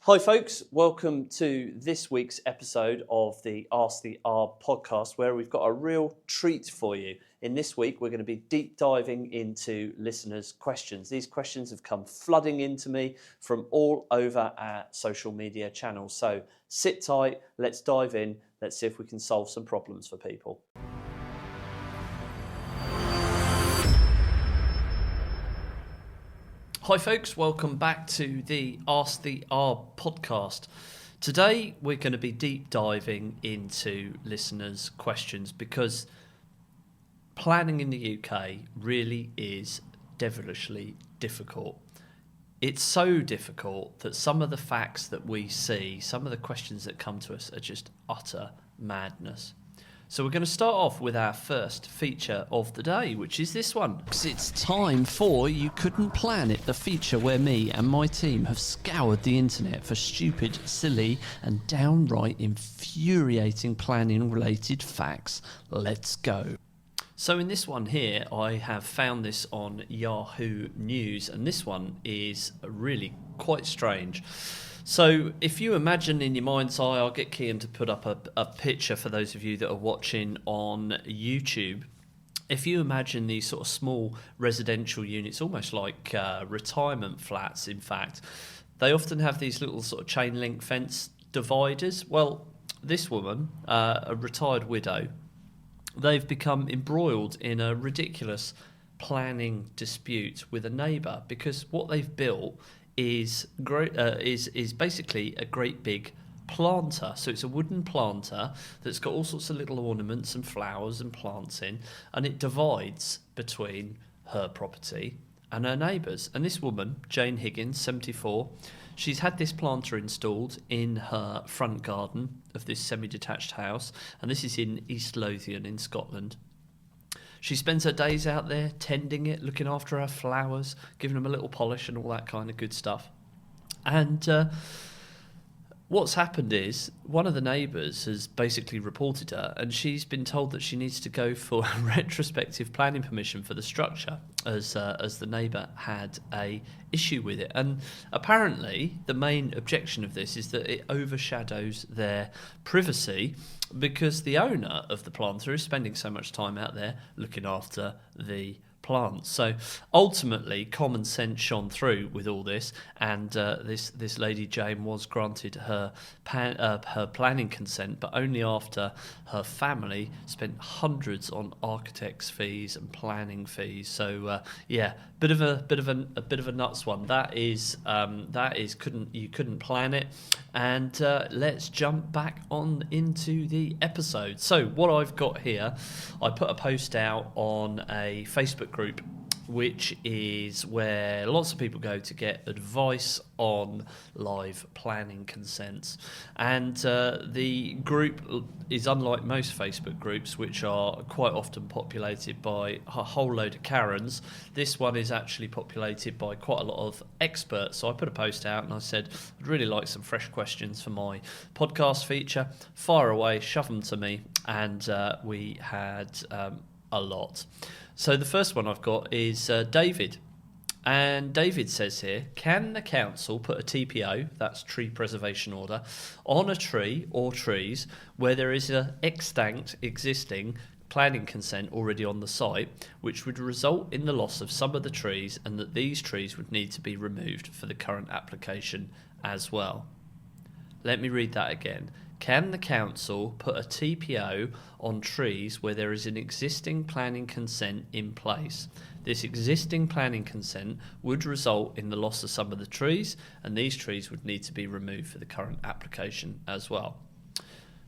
Hi folks, welcome to this week's episode of the Ask the R podcast, where we've got a real treat for you. In this week, we're going to be deep diving into listeners' questions. These questions have come flooding into me from all over our social media channels. So sit tight, let's dive in, let's see if we can solve some problems for people. Hi folks, welcome back to the Ask the R podcast. Today we're going to be deep diving into listeners' questions because planning in the UK really is devilishly difficult. It's so difficult that some of the facts that we see, some of the questions that come to us are just utter madness. So we're going to start off with our first feature of the day, which is this one. It's time for You Couldn't Plan It, the feature where me and my team have scoured the internet for stupid, silly and downright infuriating planning-related facts. Let's go. So in this one here, I have found this on Yahoo News, and this one is really quite strange. So if you imagine in your mind's eye, I'll get Kian to put up a picture for those of you that are watching on YouTube. If you imagine these sort of small residential units, almost like retirement flats, in fact, they often have these little sort of chain link fence dividers. Well, this woman, a retired widow, they've become embroiled in a ridiculous planning dispute with a neighbour because what they've built is basically a great big planter. So it's a wooden planter that's got all sorts of little ornaments and flowers and plants in, and it divides between her property and her neighbours. And this woman, Jane Higgins, 74, she's had this planter installed in her front garden of this semi-detached house, and this is in East Lothian in Scotland. She spends her days out there tending it, looking after her flowers, giving them a little polish and all that kind of good stuff. And what's happened is one of the neighbours has basically reported her, and she's been told that she needs to go for retrospective planning permission for the structure as the neighbour had a issue with it. And apparently the main objection of this is that it overshadows their privacy because the owner of the planter is spending so much time out there looking after the plants. So ultimately, common sense shone through with all this, and this lady Jane was granted her planning consent, but only after her family spent hundreds on architects' fees and planning fees. So bit of a nuts one. You couldn't plan it. And let's jump back on into the episode. So what I've got here, I put a post out on a Facebook group, which is where lots of people go to get advice on live planning consents. And the group is unlike most Facebook groups, which are quite often populated by a whole load of Karens. This one is actually populated by quite a lot of experts. So I put a post out and I said, I'd really like some fresh questions for my podcast feature. Fire away, shove them to me. And we had a lot. So the first one I've got is David. And David says here, can the council put a TPO, that's tree preservation order, on a tree or trees where there is an extant existing planning consent already on the site, which would result in the loss of some of the trees and that these trees would need to be removed for the current application as well? Let me read that again. Can the council put a TPO on trees where there is an existing planning consent in place? This existing planning consent would result in the loss of some of the trees, and these trees would need to be removed for the current application as well.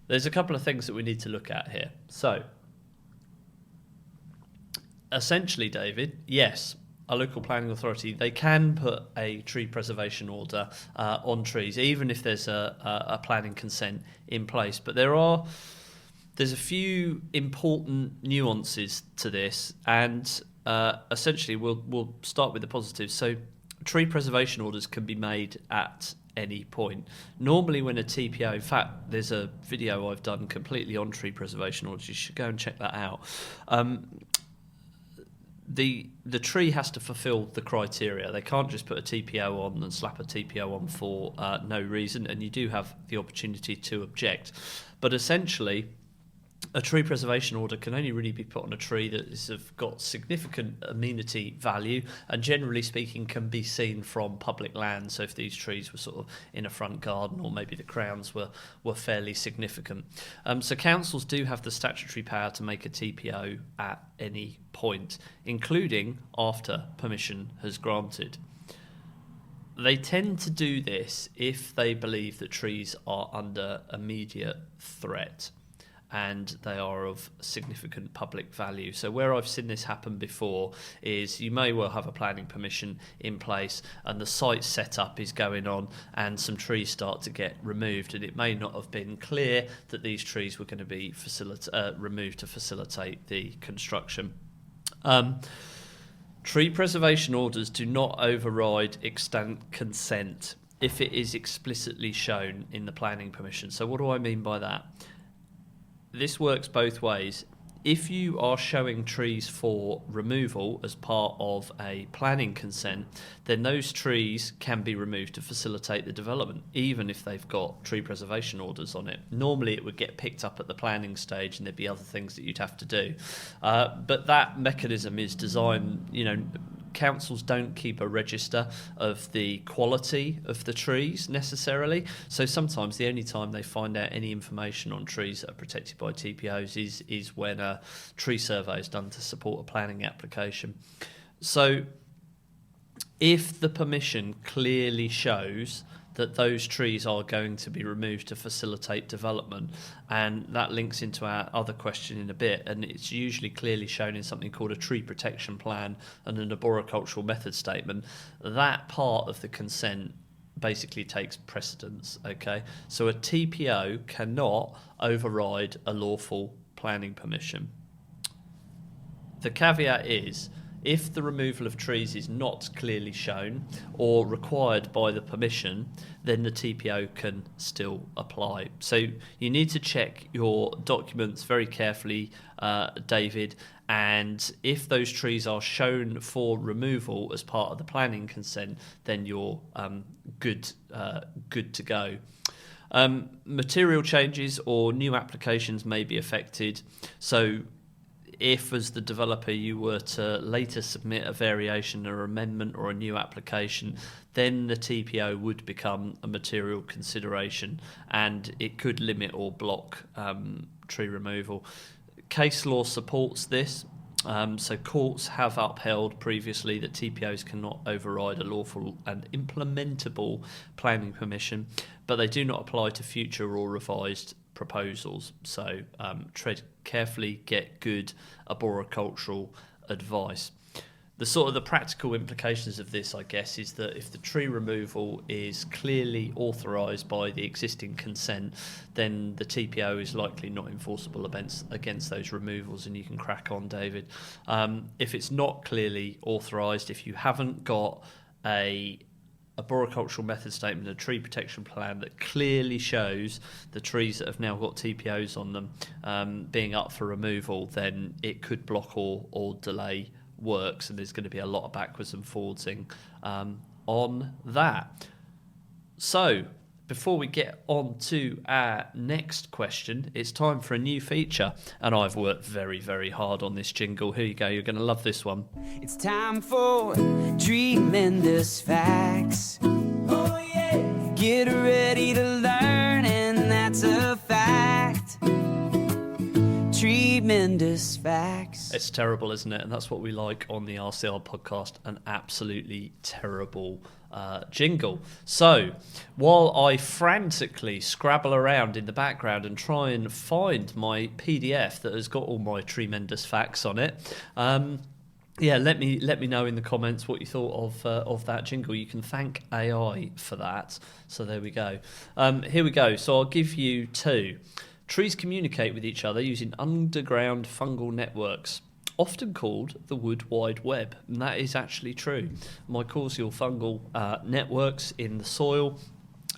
There's a couple of things that we need to look at here. So, essentially, David, yes, a local planning authority, they can put a tree preservation order on trees, even if there's a planning consent in place. But there's a few important nuances to this, and essentially we'll start with the positives. So tree preservation orders can be made at any point. Normally when a TPO, in fact, there's a video I've done completely on tree preservation orders. You should go and check that out. the tree has to fulfil the criteria. They can't just put a TPO on and slap a TPO on for no reason, and you do have the opportunity to object. But essentially, a tree preservation order can only really be put on a tree that has got significant amenity value and, generally speaking, can be seen from public land. So if these trees were sort of in a front garden, or maybe the crowns were fairly significant. So councils do have the statutory power to make a TPO at any point, including after permission has granted. They tend to do this if they believe that trees are under immediate threat and they are of significant public value. So where I've seen this happen before is you may well have a planning permission in place and the site setup is going on and some trees start to get removed, and it may not have been clear that these trees were going to be removed to facilitate the construction. Tree preservation orders do not override extant consent if it is explicitly shown in the planning permission. So what do I mean by that? This works both ways. If you are showing trees for removal as part of a planning consent, then those trees can be removed to facilitate the development, even if they've got tree preservation orders on it. Normally it would get picked up at the planning stage and there'd be other things that you'd have to do. But that mechanism is designed, councils don't keep a register of the quality of the trees necessarily, so sometimes the only time they find out any information on trees that are protected by TPOs is when a tree survey is done to support a planning application. So if the permission clearly shows that those trees are going to be removed to facilitate development, and that links into our other question in a bit, and it's usually clearly shown in something called a tree protection plan and an arboricultural method statement, that part of the consent basically takes precedence, okay? So a TPO cannot override a lawful planning permission. The caveat is, if the removal of trees is not clearly shown or required by the permission, then the TPO can still apply. So you need to check your documents very carefully, David, and if those trees are shown for removal as part of the planning consent, then you're good to go. Material changes or new applications may be affected. So if, as the developer, you were to later submit a variation or amendment or a new application, then the TPO would become a material consideration and it could limit or block tree removal. Case law supports this. So courts have upheld previously that TPOs cannot override a lawful and implementable planning permission, but they do not apply to future or revised proposals. So tread carefully, get good arboricultural advice. The practical implications of this, I guess, is that if the tree removal is clearly authorised by the existing consent, then the TPO is likely not enforceable against those removals, and you can crack on, David. If it's not clearly authorised, if you haven't got a arboricultural method statement, a tree protection plan that clearly shows the trees that have now got TPOs on them being up for removal, then it could block or delay works, and there's going to be a lot of backwards and forwardsing on that. So before we get on to our next question, it's time for a new feature, and I've worked very, very hard on this jingle. Here you go, you're going to love this one. It's time for Tremendous Facts. Oh yeah. Get ready to learn, and that's a fact. Tremendous Facts. It's terrible, isn't it? And that's what we like on the RCR podcast, an absolutely terrible jingle. So while I frantically scrabble around in the background and try and find my PDF that has got all my tremendous facts on it, let me know in the comments what you thought of that jingle. You can thank AI for that. So there we go. Here we go. So I'll give you two. Trees communicate with each other using underground fungal networks, often called the Wood Wide Web, and that is actually true. Mycorrhizal fungal networks in the soil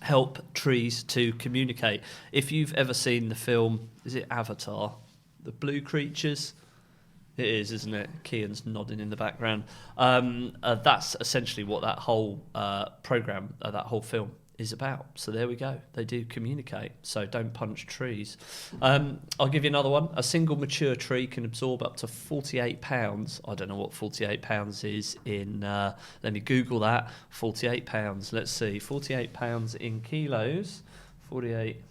help trees to communicate. If you've ever seen the film, is it Avatar? The blue creatures? It is, isn't it? Kian's nodding in the background. That's essentially what that whole programme, that whole film is about. So there we go. They do communicate. So don't punch trees. I'll give you another one. A single mature tree can absorb up to 48 pounds. I don't know what 48 pounds is in... let me Google that. 48 pounds. Let's see. 48 pounds in kilos. 48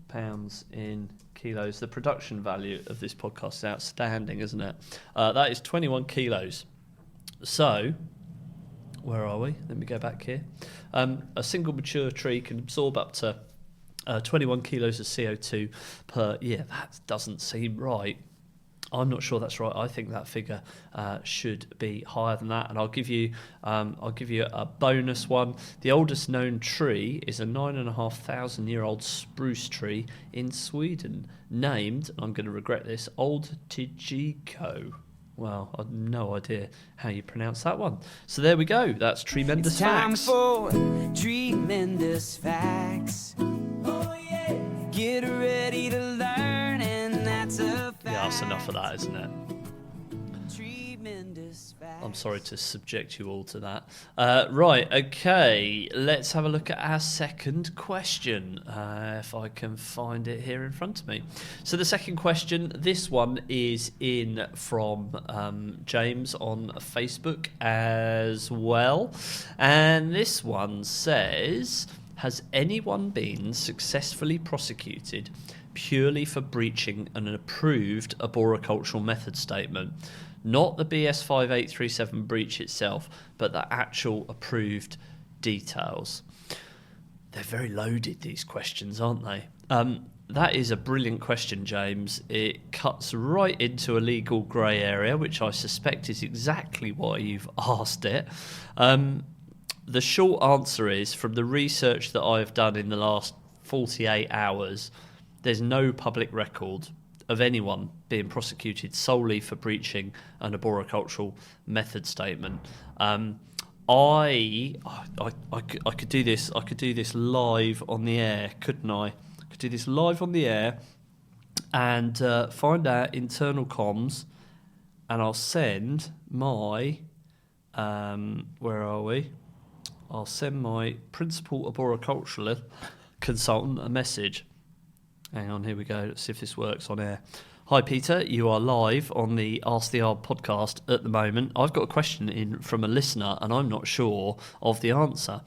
pounds in kilos. The production value of this podcast is outstanding, isn't it? That is 21 kilos. So, where are we? Let me go back here. A single mature tree can absorb up to 21 kilos of CO2 per year. That doesn't seem right. I'm not sure that's right. I think that figure should be higher than that. And I'll give you a bonus one. The oldest known tree is a 9,500-year-old spruce tree in Sweden, named, I'm going to regret this, Old Tjiko. Well, I've no idea how you pronounce that one. So there we go. That's Tremendous Facts. It's time for Tremendous Facts. Oh yeah. Get ready to learn, and that's a fact. Yeah, that's enough of that, isn't it? Tremendous Facts. I'm sorry to subject you all to that. Right, okay. Let's have a look at our second question, if I can find it here in front of me. So the second question, this one is in from James on Facebook as well. And this one says, has anyone been successfully prosecuted purely for breaching an approved arboricultural method statement? Not the BS 5837 breach itself, but the actual approved details. They're very loaded, these questions, aren't they? That is a brilliant question, James. It cuts right into a legal grey area, which I suspect is exactly why you've asked it. The short answer is, from the research that I've done in the last 48 hours, there's no public record of anyone being prosecuted solely for breaching an arboricultural method statement. I could do this. I could do this live on the air, couldn't I? I could do this live on the air and find out internal comms, and I'll send my where are we? I'll send my principal arboricultural consultant a message. Hang on, here we go. Let's see if this works on air. Hi, Peter. You are live on the Ask the Ard podcast at the moment. I've got a question in from a listener, and I'm not sure of the answer.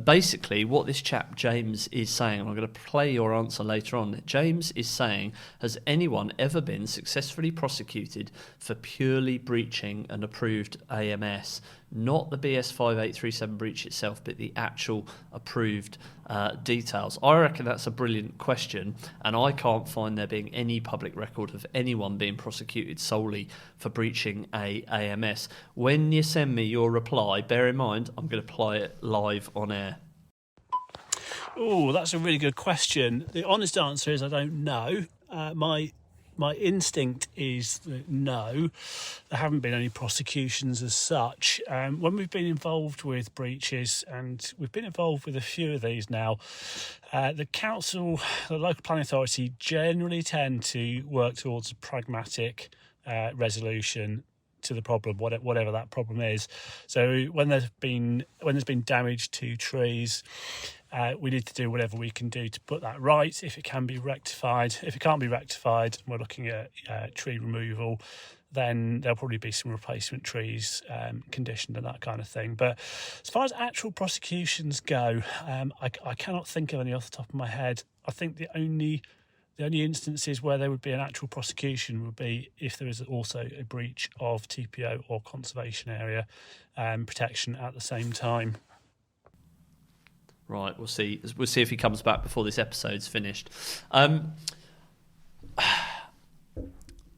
Basically, what this chap James is saying, and I'm going to play your answer later on. James is saying, has anyone ever been successfully prosecuted for purely breaching an approved AMS? Not the BS 5837 breach itself, but the actual approved details. I reckon that's a brilliant question, and I can't find there being any public record of anyone being prosecuted solely for breaching a AMS. When you send me your reply, bear in mind I'm going to play it live on air. Oh, that's a really good question. The honest answer is I don't know. My instinct is that no, there haven't been any prosecutions as such. When we've been involved with breaches, and we've been involved with a few of these now, the council, the local planning authority generally tend to work towards a pragmatic resolution to the problem, whatever that problem is. So when there's been damage to trees, we need to do whatever we can do to put that right if it can be rectified. If it can't be rectified, and we're looking at tree removal, then there'll probably be some replacement trees conditioned and that kind of thing. But as far as actual prosecutions go, I cannot think of any off the top of my head. I think the only instances where there would be an actual prosecution would be if there is also a breach of TPO or conservation area protection at the same time. Right, we'll see. We'll see if he comes back before this episode's finished.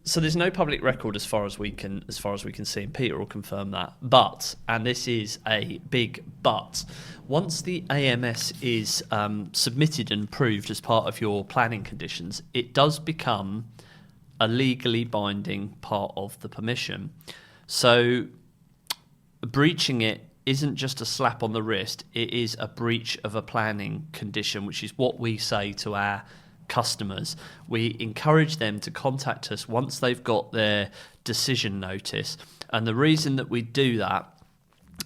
So there's no public record as far as we can see, and Peter will confirm that. But, and this is a big but, once the AMS is submitted and approved as part of your planning conditions, it does become a legally binding part of the permission. So breaching it isn't just a slap on the wrist, it is a breach of a planning condition, which is what we say to our customers. We encourage them to contact us once they've got their decision notice. And the reason that we do that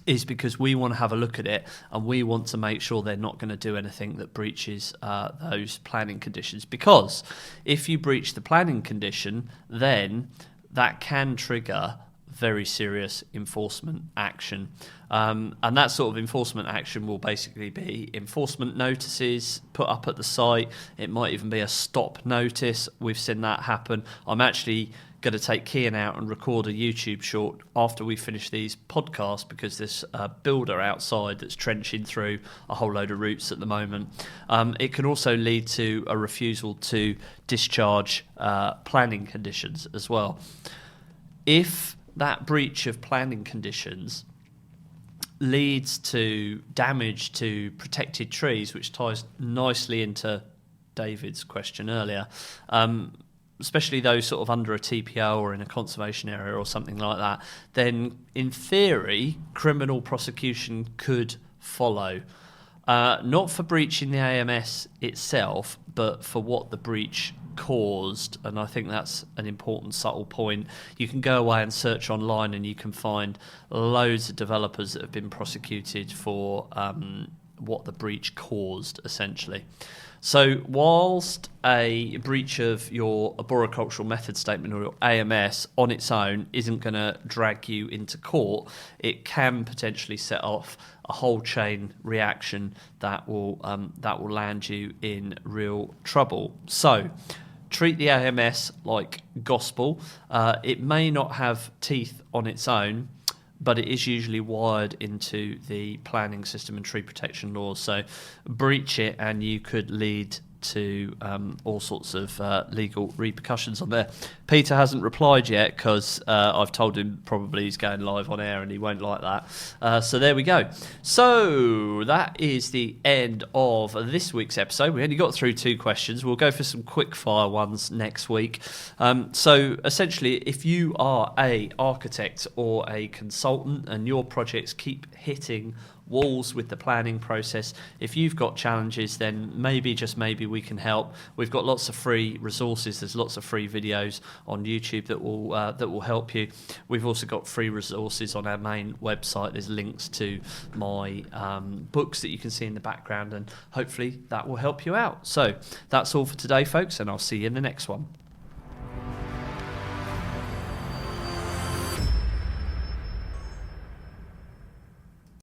is because we want to have a look at it, and we want to make sure they're not going to do anything that breaches those planning conditions. Because if you breach the planning condition, then that can trigger very serious enforcement action. And that sort of enforcement action will basically be enforcement notices put up at the site. It might even be a stop notice. We've seen that happen. I'm actually going to take Kian out and record a YouTube short after we finish these podcasts, because there's a builder outside that's trenching through a whole load of routes at the moment. It can also lead to a refusal to discharge planning conditions as well. If that breach of planning conditions leads to damage to protected trees, which ties nicely into David's question earlier, especially those sort of under a TPO or in a conservation area or something like that, then in theory, criminal prosecution could follow. Not for breaching the AMS itself, but for what the breach caused. And I think that's an important subtle point. You can go away and search online and you can find loads of developers that have been prosecuted for what the breach caused, essentially. So whilst a breach of your arboricultural method statement or your AMS on its own isn't going to drag you into court, it can potentially set off a whole chain reaction that will land you in real trouble. So treat the AMS like gospel. It may not have teeth on its own, but it is usually wired into the planning system and tree protection laws. So breach it and you could lead to all sorts of legal repercussions on there. Peter hasn't replied yet because I've told him probably he's going live on air and he won't like that. So there we go. So that is the end of this week's episode. We only got through 2 questions. We'll go for some quick fire ones next week. So essentially, if you are a architect or a consultant and your projects keep hitting walls with the planning process, if you've got challenges, then maybe, just maybe, we can help. We've got lots of free resources. There's lots of free videos on YouTube that will help you. We've also got free resources on our main website. There's links to my books that you can see in the background, and hopefully that will help you out. So that's all for today, folks, and I'll see you in the next one.